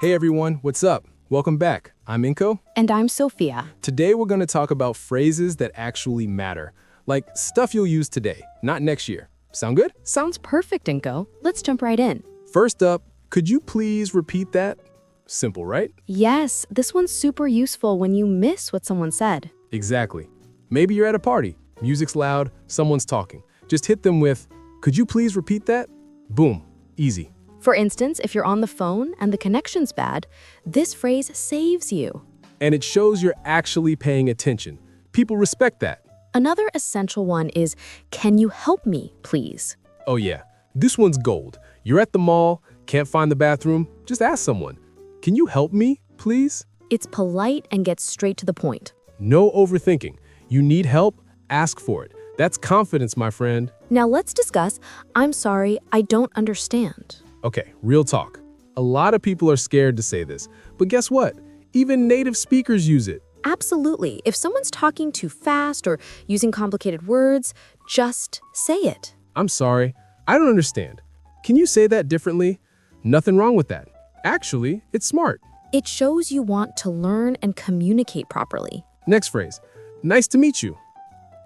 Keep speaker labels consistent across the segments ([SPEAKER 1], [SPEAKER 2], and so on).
[SPEAKER 1] Hey everyone, what's up? Welcome back. I'm Inko.
[SPEAKER 2] And I'm Sophia.
[SPEAKER 1] Today we're going to talk about phrases that actually matter, like stuff you'll use today, not next year. Sound good?
[SPEAKER 2] Sounds perfect, Inko. Let's jump right in.
[SPEAKER 1] First up, could you please repeat that? Simple, right?
[SPEAKER 2] Yes, this one's super useful when you miss what someone said.
[SPEAKER 1] Exactly. Maybe you're at a party, music's loud, someone's talking. Just hit them with, could you please repeat that? Boom, easy.
[SPEAKER 2] For instance, if you're on the phone and the connection's bad, this phrase saves you.
[SPEAKER 1] And it shows you're actually paying attention. People respect that.
[SPEAKER 2] Another essential one is, can you help me, please?
[SPEAKER 1] Oh yeah, this one's gold. You're at the mall, can't find the bathroom, just ask someone. Can you help me, please?
[SPEAKER 2] It's polite and gets straight to the point.
[SPEAKER 1] No overthinking. You need help, ask for it. That's confidence, my friend.
[SPEAKER 2] Now let's discuss, I'm sorry, I don't understand.
[SPEAKER 1] Okay, real talk. A lot of people are scared to say this, but guess what? Even native speakers use it.
[SPEAKER 2] Absolutely. If someone's talking too fast or using complicated words, just say it.
[SPEAKER 1] I'm sorry, I don't understand. Can you say that differently? Nothing wrong with that. Actually, it's smart.
[SPEAKER 2] It shows you want to learn and communicate properly.
[SPEAKER 1] Next phrase, nice to meet you.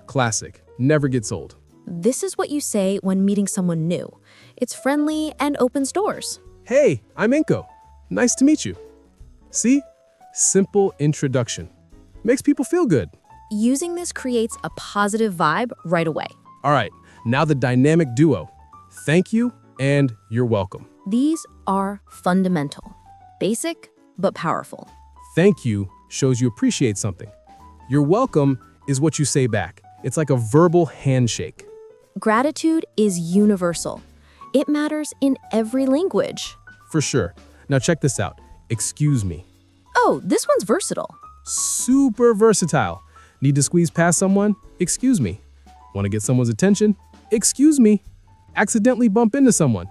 [SPEAKER 1] Classic, never gets old.
[SPEAKER 2] This is what you say when meeting someone new. It's friendly and opens doors.
[SPEAKER 1] Hey, I'm Inko. Nice to meet you. See? Simple introduction. Makes people feel good.
[SPEAKER 2] Using this creates a positive vibe right away.
[SPEAKER 1] All right, now the dynamic duo. Thank you and you're welcome.
[SPEAKER 2] These are fundamental. Basic, but powerful.
[SPEAKER 1] Thank you shows you appreciate something. You're welcome is what you say back. It's like a verbal handshake.
[SPEAKER 2] Gratitude is universal. It matters in every language.
[SPEAKER 1] For sure. Now check this out. Excuse me.
[SPEAKER 2] Oh, this one's versatile.
[SPEAKER 1] Super versatile. Need to squeeze past someone? Excuse me. Want to get someone's attention? Excuse me. Accidentally bump into someone?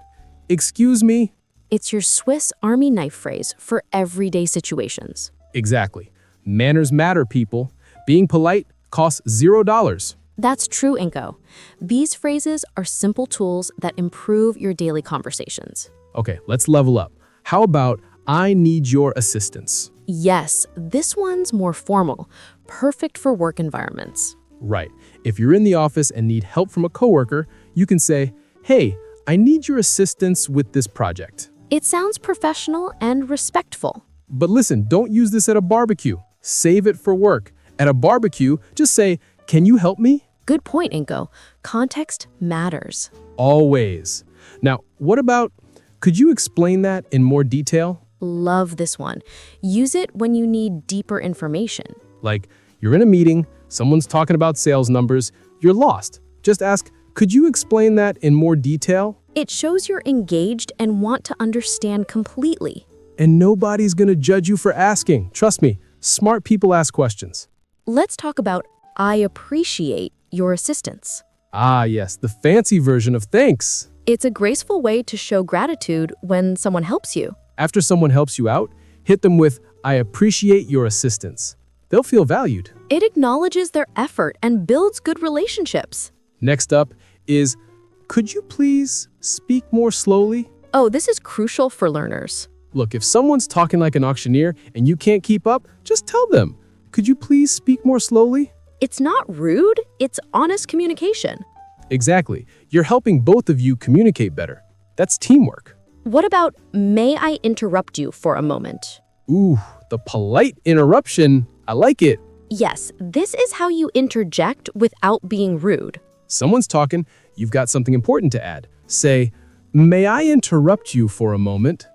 [SPEAKER 1] Excuse me.
[SPEAKER 2] It's your Swiss Army knife phrase for everyday situations.
[SPEAKER 1] Exactly. Manners matter, people. Being polite costs $0.
[SPEAKER 2] That's true, Inko. These phrases are simple tools that improve your daily conversations.
[SPEAKER 1] Okay, let's level up. How about, I need your assistance?
[SPEAKER 2] Yes, this one's more formal, perfect for work environments.
[SPEAKER 1] Right. If you're in the office and need help from a coworker, you can say, hey, I need your assistance with this project.
[SPEAKER 2] It sounds professional and respectful.
[SPEAKER 1] But listen, don't use this at a barbecue. Save it for work. At a barbecue, just say, can you help me?
[SPEAKER 2] Good point, Inko. Context matters.
[SPEAKER 1] Always. Now, what about, could you explain that in more detail?
[SPEAKER 2] Love this one. Use it when you need deeper information.
[SPEAKER 1] Like, you're in a meeting, someone's talking about sales numbers, you're lost. Just ask, could you explain that in more detail?
[SPEAKER 2] It shows you're engaged and want to understand completely.
[SPEAKER 1] And nobody's gonna judge you for asking. Trust me, smart people ask questions.
[SPEAKER 2] Let's talk about I appreciate your assistance.
[SPEAKER 1] Ah, yes, the fancy version of thanks.
[SPEAKER 2] It's a graceful way to show gratitude when someone helps you.
[SPEAKER 1] After someone helps you out, hit them with, I appreciate your assistance. They'll feel valued.
[SPEAKER 2] It acknowledges their effort and builds good relationships.
[SPEAKER 1] Next up is, could you please speak more slowly?
[SPEAKER 2] Oh, this is crucial for learners.
[SPEAKER 1] Look, if someone's talking like an auctioneer and you can't keep up, just tell them, could you please speak more slowly?
[SPEAKER 2] It's not rude, it's honest communication.
[SPEAKER 1] Exactly. You're helping both of you communicate better. That's teamwork.
[SPEAKER 2] What about, may I interrupt you for a moment?
[SPEAKER 1] Ooh, the polite interruption. I like it.
[SPEAKER 2] Yes, this is how you interject without being rude.
[SPEAKER 1] Someone's talking, you've got something important to add. Say, may I interrupt you for a moment?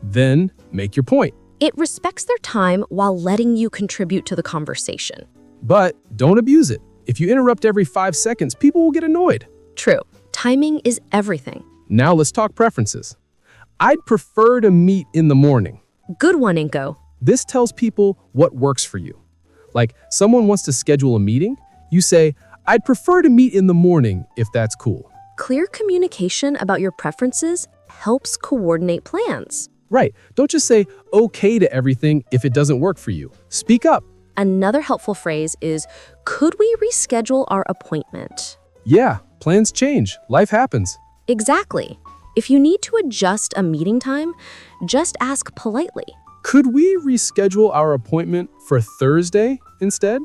[SPEAKER 1] Then make your point.
[SPEAKER 2] It respects their time while letting you contribute to the conversation.
[SPEAKER 1] But don't abuse it. If you interrupt every 5 seconds, people will get annoyed.
[SPEAKER 2] True. Timing is everything.
[SPEAKER 1] Now let's talk preferences. I'd prefer to meet in the morning.
[SPEAKER 2] Good one, Inko.
[SPEAKER 1] This tells people what works for you. Like, someone wants to schedule a meeting, you say, I'd prefer to meet in the morning if that's cool.
[SPEAKER 2] Clear communication about your preferences helps coordinate plans.
[SPEAKER 1] Right. Don't just say okay to everything if it doesn't work for you. Speak up.
[SPEAKER 2] Another helpful phrase is, could we reschedule our appointment?
[SPEAKER 1] Yeah, plans change. Life happens.
[SPEAKER 2] Exactly. If you need to adjust a meeting time, just ask politely.
[SPEAKER 1] Could we reschedule our appointment for Thursday instead?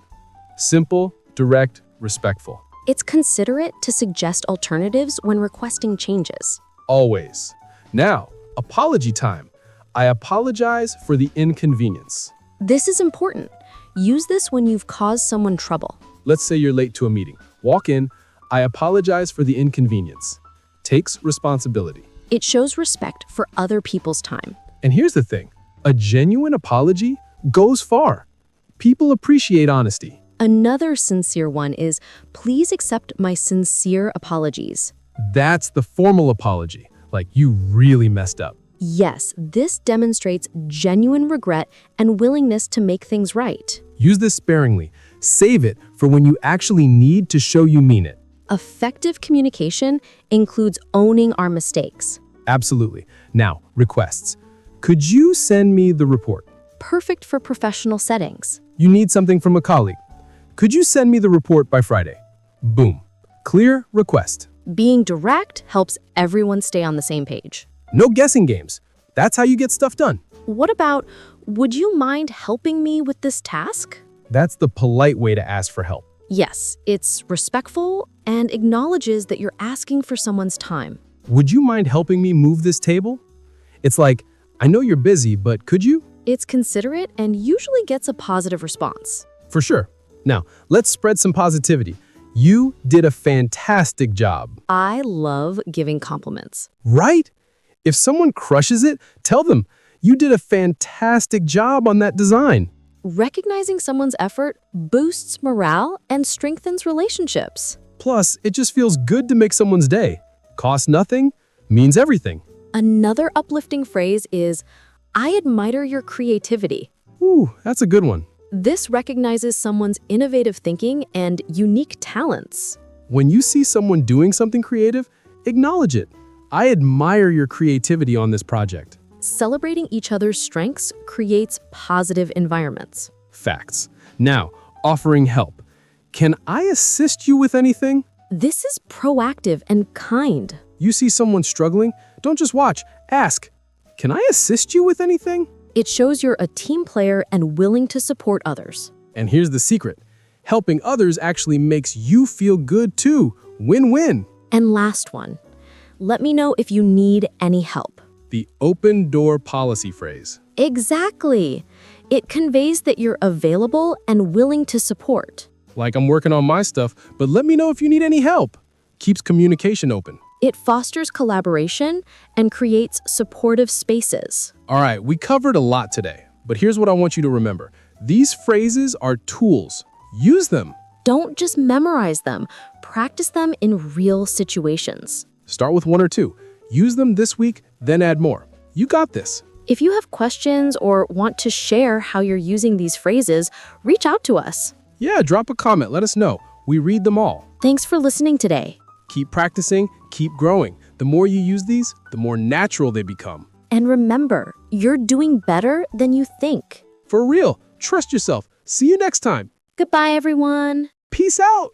[SPEAKER 1] Simple, direct, respectful.
[SPEAKER 2] It's considerate to suggest alternatives when requesting changes.
[SPEAKER 1] Always. Now, apology time. I apologize for the inconvenience.
[SPEAKER 2] This is important. Use this when you've caused someone trouble.
[SPEAKER 1] Let's say you're late to a meeting. Walk in. I apologize for the inconvenience. Takes responsibility.
[SPEAKER 2] It shows respect for other people's time.
[SPEAKER 1] And here's the thing. A genuine apology goes far. People appreciate honesty.
[SPEAKER 2] Another sincere one is, please accept my sincere apologies.
[SPEAKER 1] That's the formal apology. Like you really messed up.
[SPEAKER 2] Yes, this demonstrates genuine regret and willingness to make things right.
[SPEAKER 1] Use this sparingly. Save it for when you actually need to show you mean it.
[SPEAKER 2] Effective communication includes owning our mistakes.
[SPEAKER 1] Absolutely. Now, requests. Could you send me the report?
[SPEAKER 2] Perfect for professional settings.
[SPEAKER 1] You need something from a colleague. Could you send me the report by Friday? Boom. Clear request.
[SPEAKER 2] Being direct helps everyone stay on the same page.
[SPEAKER 1] No guessing games. That's how you get stuff done.
[SPEAKER 2] What about, would you mind helping me with this task?
[SPEAKER 1] That's the polite way to ask for help.
[SPEAKER 2] Yes, it's respectful and acknowledges that you're asking for someone's time.
[SPEAKER 1] Would you mind helping me move this table? It's like, I know you're busy, but could you?
[SPEAKER 2] It's considerate and usually gets a positive response.
[SPEAKER 1] For sure. Now, let's spread some positivity. You did a fantastic job.
[SPEAKER 2] I love giving compliments.
[SPEAKER 1] Right? If someone crushes it, tell them, you did a fantastic job on that design.
[SPEAKER 2] Recognizing someone's effort boosts morale and strengthens relationships.
[SPEAKER 1] Plus, it just feels good to make someone's day. Costs nothing, means everything.
[SPEAKER 2] Another uplifting phrase is, I admire your creativity.
[SPEAKER 1] Ooh, that's a good one.
[SPEAKER 2] This recognizes someone's innovative thinking and unique talents.
[SPEAKER 1] When you see someone doing something creative, acknowledge it. I admire your creativity on this project.
[SPEAKER 2] Celebrating each other's strengths creates positive environments.
[SPEAKER 1] Facts. Now, offering help. Can I assist you with anything?
[SPEAKER 2] This is proactive and kind.
[SPEAKER 1] You see someone struggling? Don't just watch, ask. Can I assist you with anything?
[SPEAKER 2] It shows you're a team player and willing to support others.
[SPEAKER 1] And here's the secret. Helping others actually makes you feel good too. Win-win.
[SPEAKER 2] And last one, let me know if you need any help.
[SPEAKER 1] The open door policy phrase.
[SPEAKER 2] Exactly. It conveys that you're available and willing to support.
[SPEAKER 1] Like I'm working on my stuff, but let me know if you need any help. Keeps communication open.
[SPEAKER 2] It fosters collaboration and creates supportive spaces.
[SPEAKER 1] All right, we covered a lot today, but here's what I want you to remember. These phrases are tools. Use them.
[SPEAKER 2] Don't just memorize them. Practice them in real situations.
[SPEAKER 1] Start with one or two. Use them this week, then add more. You got this.
[SPEAKER 2] If you have questions or want to share how you're using these phrases, reach out to us.
[SPEAKER 1] Yeah, drop a comment. Let us know. We read them all.
[SPEAKER 2] Thanks for listening today.
[SPEAKER 1] Keep practicing, keep growing. The more you use these, the more natural they become.
[SPEAKER 2] And remember, you're doing better than you think.
[SPEAKER 1] For real, trust yourself. See you next time.
[SPEAKER 2] Goodbye, everyone.
[SPEAKER 1] Peace out.